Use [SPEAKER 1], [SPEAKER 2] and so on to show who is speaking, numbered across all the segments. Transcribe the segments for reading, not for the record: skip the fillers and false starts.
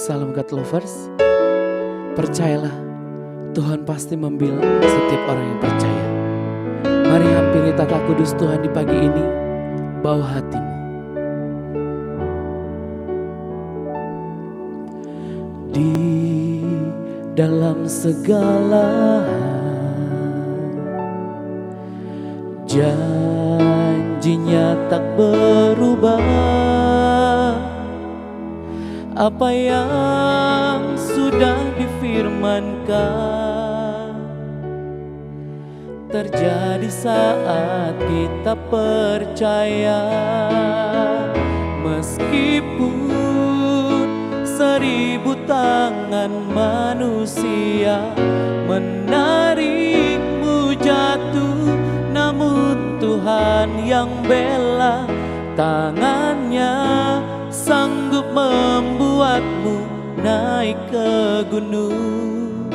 [SPEAKER 1] Salam God Lovers, percayalah Tuhan pasti membela setiap orang yang percaya. Mari hampiri tata kudus Tuhan di pagi ini, bawa hatimu. Di dalam segala janjinya tak berubah. Apa yang sudah difirmankan terjadi saat kita percaya. Meskipun 1000 tangan manusia menarikmu jatuh, namun Tuhan yang bela, tangannya sanggup membuatmu naik ke gunung.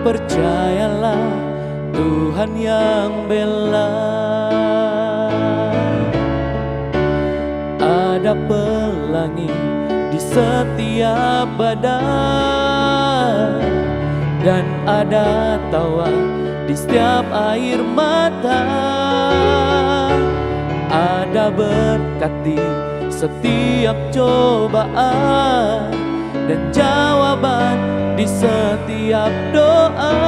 [SPEAKER 1] Percayalah Tuhan yang bela. Ada pelangi di setiap badan, dan ada tawa di setiap air mata. Ada berkat di setiap cobaan, dan jawaban di setiap doa.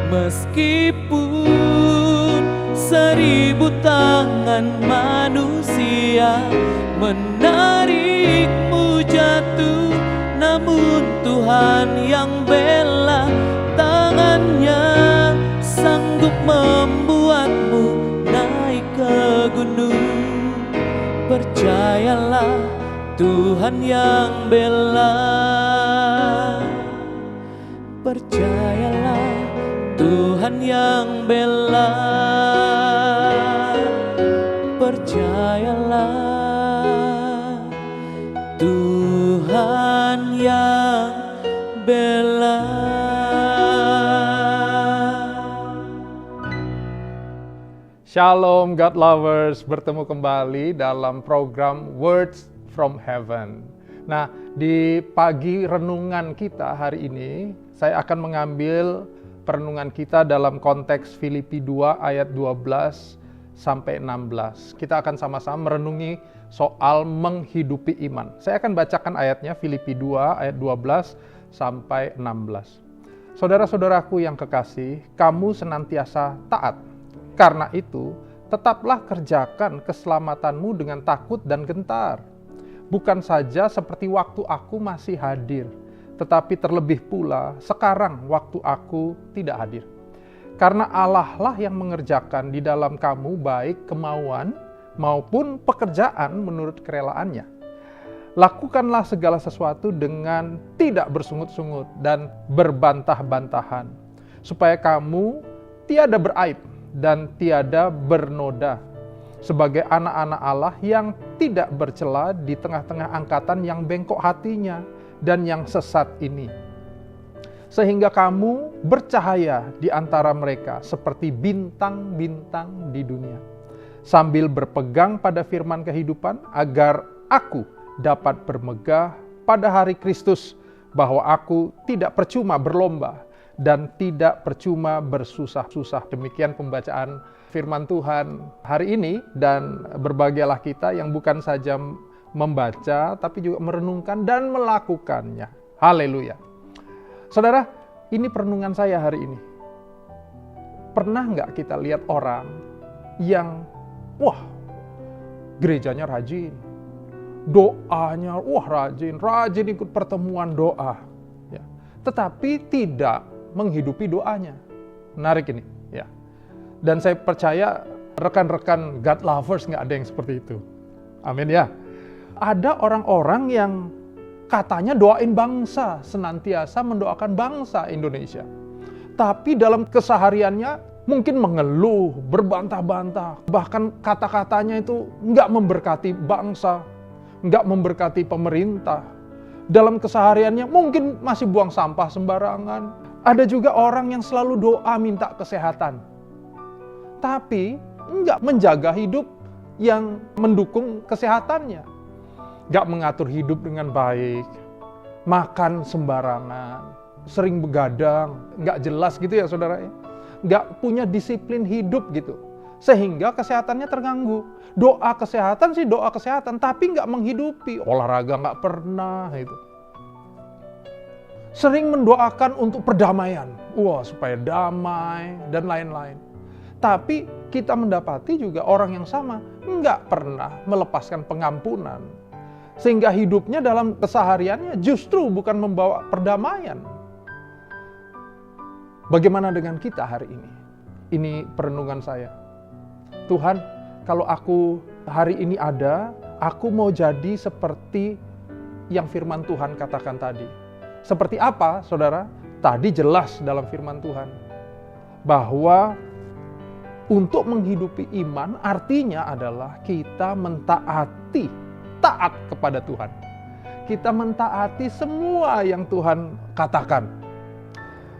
[SPEAKER 1] Meskipun 1000 tangan manusia menarikmu jatuh, namun Tuhan yang bela, tangannya sanggup membuatmu naik ke gunung. Percayalah Tuhan yang bela. Percayalah Tuhan yang bela. Percayalah Tuhan yang bela.
[SPEAKER 2] Shalom God Lovers, bertemu kembali dalam program Words from Heaven. Nah, di pagi renungan kita hari ini, saya akan mengambil perenungan kita dalam konteks Filipi 2 ayat 12 sampai 16. Kita akan sama-sama merenungi soal menghidupi iman. Saya akan bacakan ayatnya, Filipi 2 ayat 12 sampai 16. Saudara-saudaraku yang kekasih, kamu senantiasa taat. Karena itu, tetaplah kerjakan keselamatanmu dengan takut dan gentar. Bukan saja seperti waktu aku masih hadir, tetapi terlebih pula sekarang waktu aku tidak hadir. Karena Allah lah yang mengerjakan di dalam kamu baik kemauan maupun pekerjaan menurut kerelaannya. Lakukanlah segala sesuatu dengan tidak bersungut-sungut dan berbantah-bantahan, supaya kamu tiada beraib dan tiada bernoda, sebagai anak-anak Allah yang tidak bercela di tengah-tengah angkatan yang bengkok hatinya dan yang sesat ini. Sehingga kamu bercahaya di antara mereka seperti bintang-bintang di dunia, sambil berpegang pada firman kehidupan, agar aku dapat bermegah pada hari Kristus, bahwa aku tidak percuma berlomba dan tidak percuma bersusah-susah. Demikian pembacaan firman Tuhan hari ini, dan berbahagialah kita yang bukan saja membaca, tapi juga merenungkan dan melakukannya. Haleluya. Saudara, ini perenungan saya hari ini. Pernah nggak kita lihat orang yang, gerejanya rajin, doanya, rajin ikut pertemuan doa, ya, tetapi tidak menghidupi doanya. Menarik ini, ya. Dan saya percaya rekan-rekan God lovers nggak ada yang seperti itu. Amin ya. Ada orang-orang yang katanya doain bangsa, senantiasa mendoakan bangsa Indonesia. Tapi dalam kesehariannya mungkin mengeluh, berbantah-bantah. Bahkan kata-katanya itu nggak memberkati bangsa, nggak memberkati pemerintah. Dalam kesehariannya mungkin masih buang sampah sembarangan. Ada juga orang yang selalu doa minta kesehatan, tapi nggak menjaga hidup yang mendukung kesehatannya. Nggak mengatur hidup dengan baik, makan sembarangan, sering begadang, nggak jelas gitu ya saudara ya. Nggak punya disiplin hidup gitu, sehingga kesehatannya terganggu. Doa kesehatan, tapi nggak menghidupi. Olahraga nggak pernah itu. Sering mendoakan untuk perdamaian, supaya damai dan lain-lain. Tapi kita mendapati juga orang yang sama nggak pernah melepaskan pengampunan, sehingga hidupnya dalam kesehariannya justru bukan membawa perdamaian. Bagaimana dengan kita hari ini? Ini perenungan saya. Tuhan, kalau aku hari ini ada, aku mau jadi seperti yang firman Tuhan katakan tadi. Seperti apa, saudara? Tadi jelas dalam firman Tuhan bahwa untuk menghidupi iman artinya adalah kita taat kepada Tuhan. Kita mentaati semua yang Tuhan katakan.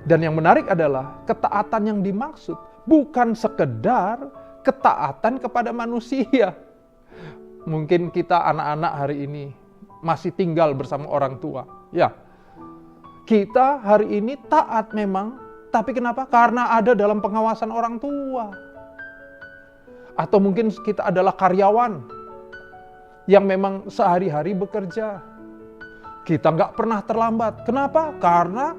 [SPEAKER 2] Dan yang menarik adalah ketaatan yang dimaksud bukan sekedar ketaatan kepada manusia. Mungkin kita anak-anak hari ini masih tinggal bersama orang tua. Ya, kita hari ini taat memang, tapi kenapa? Karena ada dalam pengawasan orang tua. Atau mungkin kita adalah karyawan yang memang sehari-hari bekerja. Kita nggak pernah terlambat. Kenapa? Karena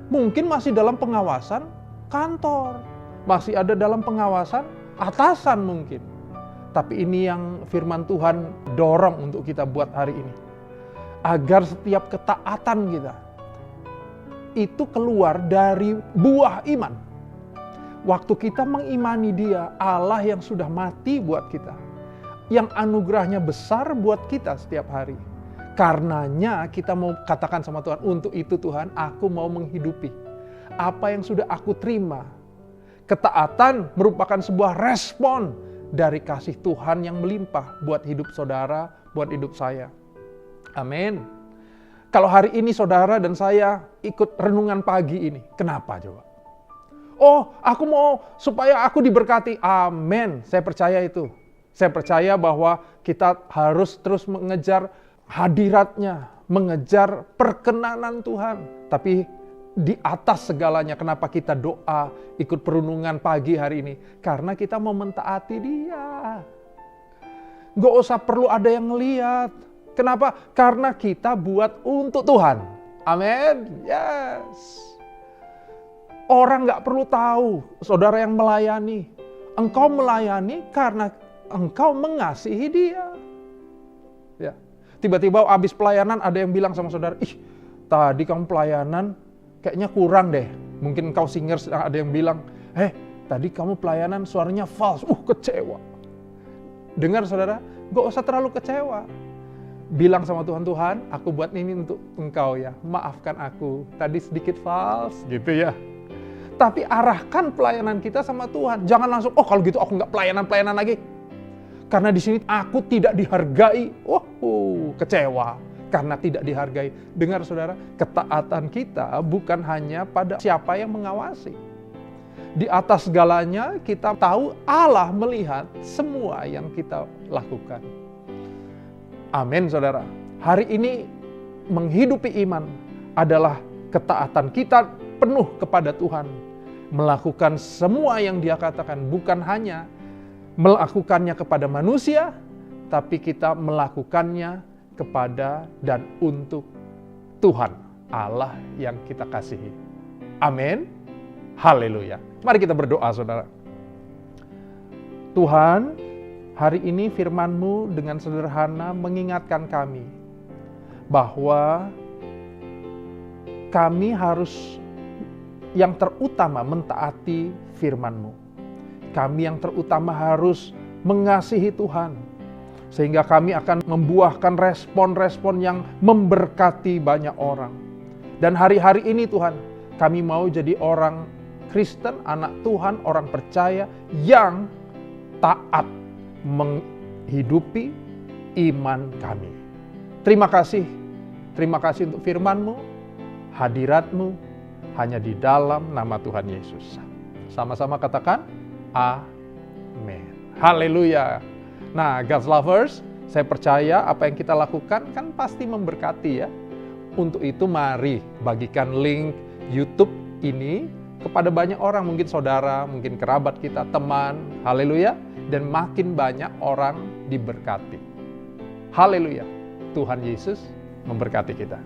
[SPEAKER 2] mungkin masih dalam pengawasan kantor. Masih ada dalam pengawasan atasan mungkin. Tapi ini yang firman Tuhan dorong untuk kita buat hari ini. Agar setiap ketaatan kita itu keluar dari buah iman. Waktu kita mengimani Dia, Allah yang sudah mati buat kita, yang anugerahnya besar buat kita setiap hari. Karenanya kita mau katakan sama Tuhan, untuk itu Tuhan, aku mau menghidupi apa yang sudah aku terima. Ketaatan merupakan sebuah respon dari kasih Tuhan yang melimpah buat hidup saudara, buat hidup saya. Amin. Kalau hari ini saudara dan saya ikut renungan pagi ini, kenapa coba? Aku mau supaya aku diberkati. Amin. Saya percaya itu. Saya percaya bahwa kita harus terus mengejar hadiratnya, mengejar perkenanan Tuhan. Tapi di atas segalanya, kenapa kita doa, ikut perenungan pagi hari ini? Karena kita mau mentaati Dia. Gak usah perlu ada yang ngeliat. Kenapa? Karena kita buat untuk Tuhan. Amin. Yes. Orang nggak perlu tahu, saudara yang melayani. Engkau melayani karena engkau mengasihi dia. Ya. Tiba-tiba habis pelayanan ada yang bilang sama saudara, ih tadi kamu pelayanan kayaknya kurang deh. Mungkin engkau singers, ada yang bilang, tadi kamu pelayanan suaranya false, kecewa. Dengar saudara, gak usah terlalu kecewa. Bilang sama Tuhan, Tuhan aku buat ini untuk engkau ya, maafkan aku, tadi sedikit false gitu ya. Tapi arahkan pelayanan kita sama Tuhan. Jangan langsung, kalau gitu aku nggak pelayanan lagi. Karena di sini aku tidak dihargai. Kecewa karena tidak dihargai. Dengar saudara, ketaatan kita bukan hanya pada siapa yang mengawasi. Di atas segalanya kita tahu Allah melihat semua yang kita lakukan. Amin saudara. Hari ini menghidupi iman adalah ketaatan kita penuh kepada Tuhan. Melakukan semua yang Dia katakan, bukan hanya melakukannya kepada manusia, tapi kita melakukannya kepada dan untuk Tuhan, Allah yang kita kasihi. Amin. Haleluya. Mari kita berdoa saudara. Tuhan, hari ini firman-Mu dengan sederhana mengingatkan kami bahwa kami harus yang terutama mentaati firman-Mu. Kami yang terutama harus mengasihi Tuhan. Sehingga kami akan membuahkan respon-respon yang memberkati banyak orang. Dan hari-hari ini Tuhan, kami mau jadi orang Kristen, anak Tuhan, orang percaya yang taat menghidupi iman kami. Terima kasih untuk firman-Mu, hadirat-Mu, hanya di dalam nama Tuhan Yesus. Sama-sama katakan, amin. Haleluya. Nah, God's lovers, saya percaya apa yang kita lakukan kan pasti memberkati ya. Untuk itu mari bagikan link YouTube ini kepada banyak orang, mungkin saudara, mungkin kerabat kita, teman, haleluya, dan makin banyak orang diberkati. Haleluya, Tuhan Yesus memberkati kita.